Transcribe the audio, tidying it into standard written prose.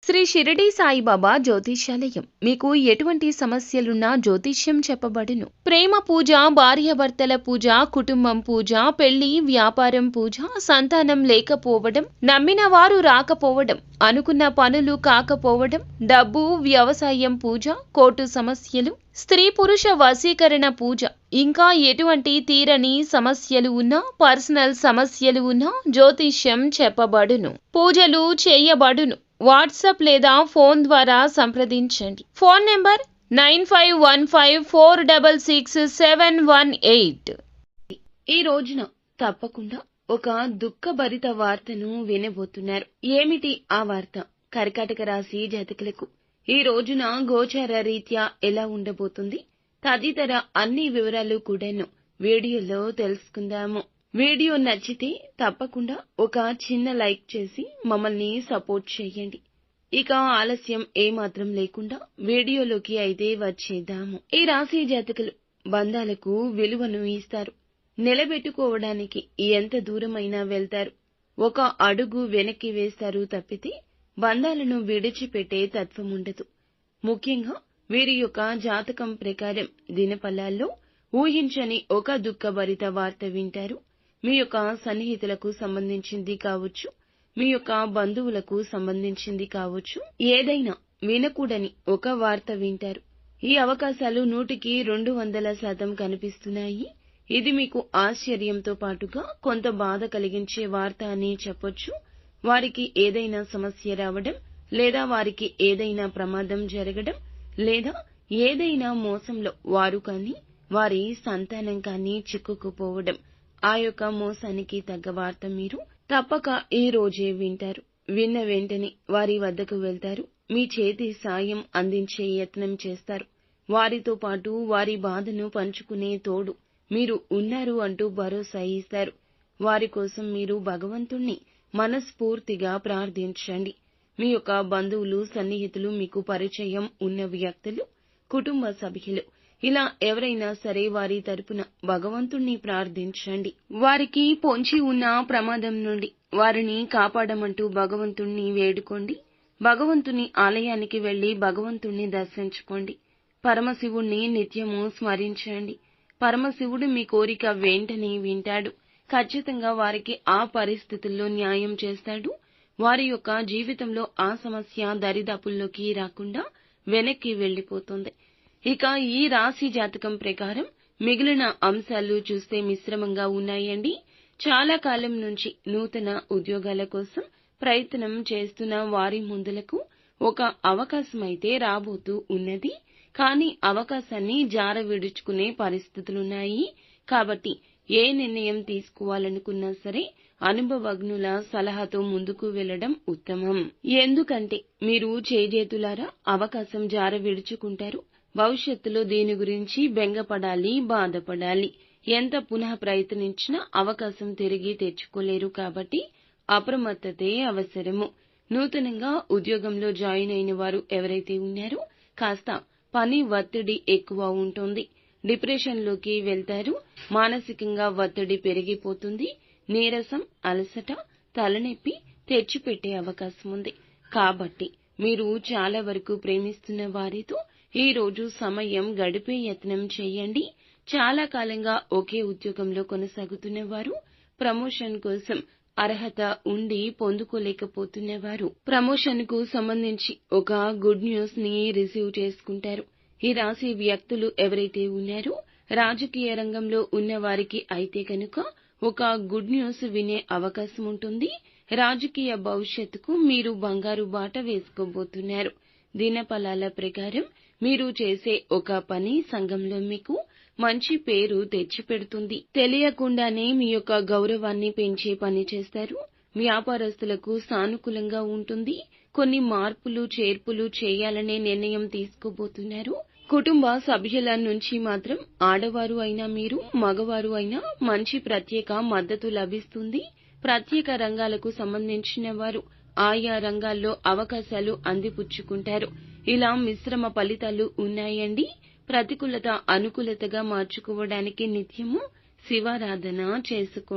శ్రీ షిరిడి సాయిబాబా జ్యోతిష్యాలయం మీకు ఎటువంటి సమస్యలున్నా జ్యోతిష్యం చెప్పబడును. ప్రేమ పూజ, భార్యాభర్తల పూజ, కుటుంబం పూజ, పెళ్లి, వ్యాపారం పూజ, సంతానం లేకపోవడం, నమ్మిన వారు రాకపోవడం, అనుకున్న పనులు కాకపోవడం, డబ్బు, వ్యవసాయం పూజ, కోర్టు సమస్యలు, స్త్రీ పురుష వశీకరణ పూజ, ఇంకా ఎటువంటి తీరని సమస్యలు ఉన్నా, పర్సనల్ సమస్యలు ఉన్నా జ్యోతిష్యం చెప్పబడును. పూజలు చేయబడును. వాట్సాప్ లేదా ఫోన్ ద్వారా సంప్రదించండి. Phone number 9515466718. ఈ రోజున తప్పకుండా ఒక దుఃఖభరిత వార్తను వినబోతున్నారు. ఏమిటి ఆ వార్త? కర్కాటక రాశి జాతకులకు ఈ రోజున గోచార రీత్యా ఎలా ఉండబోతుంది తదితర అన్ని వివరాలు కూడాను వీడియోలో తెలుసుకుందాము. వీడియో నచ్చితే తప్పకుండా ఒక చిన్న లైక్ చేసి మమ్మల్ని సపోర్ట్ చేయండి. ఇక ఆలస్యం ఏమాత్రం లేకుండా వీడియోలోకి అయితే వచ్చేద్దాము. ఈ రాశి జాతకులు బంధాలకు విలువను ఇస్తారు. నిలబెట్టుకోవడానికి ఎంత దూరమైనా వెళ్తారు. ఒక అడుగు వెనక్కి వేస్తారు తప్పితే బంధాలను విడిచిపెట్టే తత్వం ఉండదు. ముఖ్యంగా వీరి యొక్క జాతకం ప్రకారం దినఫలాల్లో ఊహించని ఒక దుఃఖభరిత వార్త వింటారు. మీ యొక్క సన్నిహితులకు సంబంధించింది కావచ్చు, మీ యొక్క బంధువులకు సంబంధించింది కావచ్చు, ఏదైనా వినకూడని ఒక వార్త వింటారు. ఈ అవకాశాలు 100కి 200% కనిపిస్తున్నాయి. ఇది మీకు ఆశ్చర్యంతో పాటుగా కొంత బాధ కలిగించే వార్త అని చెప్పొచ్చు. వారికి ఏదైనా సమస్య రావడం, లేదా వారికి ఏదైనా ప్రమాదం జరగడం, లేదా ఏదైనా మోసంలో వారు కానీ వారి సంతానం కానీ చిక్కుకుపోవడం, ఆ యొక్క మోసానికి తగ్గ వార్త మీరు తప్పక ఈ రోజే వింటారు. విన్న వెంటనే వారి వద్దకు వెళ్తారు. మీ చేతి సాయం అందించే యత్నం చేస్తారు. వారితో పాటు వారి బాధను పంచుకునే తోడు మీరు ఉన్నారు అంటూ భరోసా ఇస్తారు. వారి కోసం మీరు భగవంతుణ్ణి మనస్ఫూర్తిగా ప్రార్థించండి. మీ యొక్క బంధువులు, సన్నిహితులు, మీకు పరిచయం ఉన్న వ్యక్తులు, కుటుంబ సభ్యులు ఇలా ఎవరైనా సరే వారి తరపున భగవంతుణ్ణి ప్రార్థించండి. వారికి పొంచి ఉన్న ప్రమాదం నుండి వారిని కాపాడమంటూ భగవంతుణ్ణి వేడుకోండి. భగవంతుని ఆలయానికి వెళ్లి భగవంతుణ్ణి దర్శించుకోండి. పరమశివుణ్ణి నిత్యము స్మరించండి. పరమశివుడు మీ కోరిక వెంటనే వింటాడు. ఖచ్చితంగా వారికి ఆ పరిస్థితుల్లో న్యాయం చేస్తాడు. వారి యొక్క జీవితంలో ఆ సమస్య దరిదాపుల్లోకి రాకుండా వెనక్కి వెళ్లిపోతుంది. ఇక ఈ రాశి జాతకం ప్రకారం మిగిలిన అంశాలు చూస్తే మిశ్రమంగా ఉన్నాయండి. చాలా కాలం నుంచి నూతన ఉద్యోగాల కోసం ప్రయత్నం చేస్తున్న వారి ముందులకు ఒక అవకాశం అయితే రాబోతూ ఉన్నది. కానీ అవకాశాన్ని జార విడుచుకునే పరిస్థితులున్నాయి. కాబట్టి ఏ నిర్ణయం తీసుకోవాలనుకున్నా సరే అనుభవజ్ఞుల సలహాతో ముందుకు వెళ్లడం ఉత్తమం. ఎందుకంటే మీరు చేజేతులారా అవకాశం జార విడుచుకుంటారు. భవిష్యత్తులో దీని గురించి బెంగపడాలి, బాధపడాలి. ఎంత పునః ప్రయత్నించినా అవకాశం తిరిగి తెచ్చుకోలేరు. కాబట్టి అప్రమత్తతే అవసరము. నూతనంగా ఉద్యోగంలో జాయిన్ అయిన వారు ఎవరైతే ఉన్నారో కాస్త పని ఒత్తిడి ఎక్కువ ఉంటుంది. డిప్రెషన్లోకి వెళ్తారు. మానసికంగా ఒత్తిడి పెరిగిపోతుంది. నీరసం, అలసట, తలనొప్పి తెచ్చిపెట్టే అవకాశం ఉంది. కాబట్టి మీరు చాలా వరకు ప్రేమిస్తున్న వారితో ఈ రోజు సమయం గడిపే యత్నం చేయండి. చాలా కాలంగా ఒకే ఉద్యోగంలో కొనసాగుతున్న వారు, ప్రమోషన్ కోసం అర్హత ఉండి పొందుకోలేకపోతున్నవారు ప్రమోషన్ కు సంబంధించి ఒక గుడ్ న్యూస్ ని రిసీవ్ చేసుకుంటారు. ఈ రాశి వ్యక్తులు ఎవరైతే ఉన్నారో రాజకీయ రంగంలో ఉన్న వారికి అయితే కనుక ఒక గుడ్ న్యూస్ వినే అవకాశం ఉంటుంది. రాజకీయ భవిష్యత్తుకు మీరు బంగారు బాట వేసుకోబోతున్నారు. దినఫలాల ప్రకారం మీరు చేసే ఒక పని సంఘంలో మీకు మంచి పేరు తెచ్చిపెడుతుంది. తెలియకుండానే మీ యొక్క గౌరవాన్ని పెంచే పని చేస్తారు. వ్యాపారస్తులకు సానుకూలంగా ఉంటుంది. కొన్ని మార్పులు, చేర్పులు చేయాలనే నిర్ణయం తీసుకోబోతున్నారు. కుటుంబ సభ్యుల నుంచి మాత్రం ఆడవారు అయినా మీరు, మగవారు అయినా మంచి ప్రత్యేక మద్దతు లభిస్తుంది. ప్రత్యేక రంగాలకు సంబంధించిన వారు ఆయా రంగాల్లో అవకాశాలు అందిపుచ్చుకుంటారు. ఇలా మిశ్రమ ఫలితాలు ఉన్నాయండి. ప్రతికూలత అనుకూలతగా మార్చుకోవడానికి నిత్యము శివారాధన చేసుకోండి.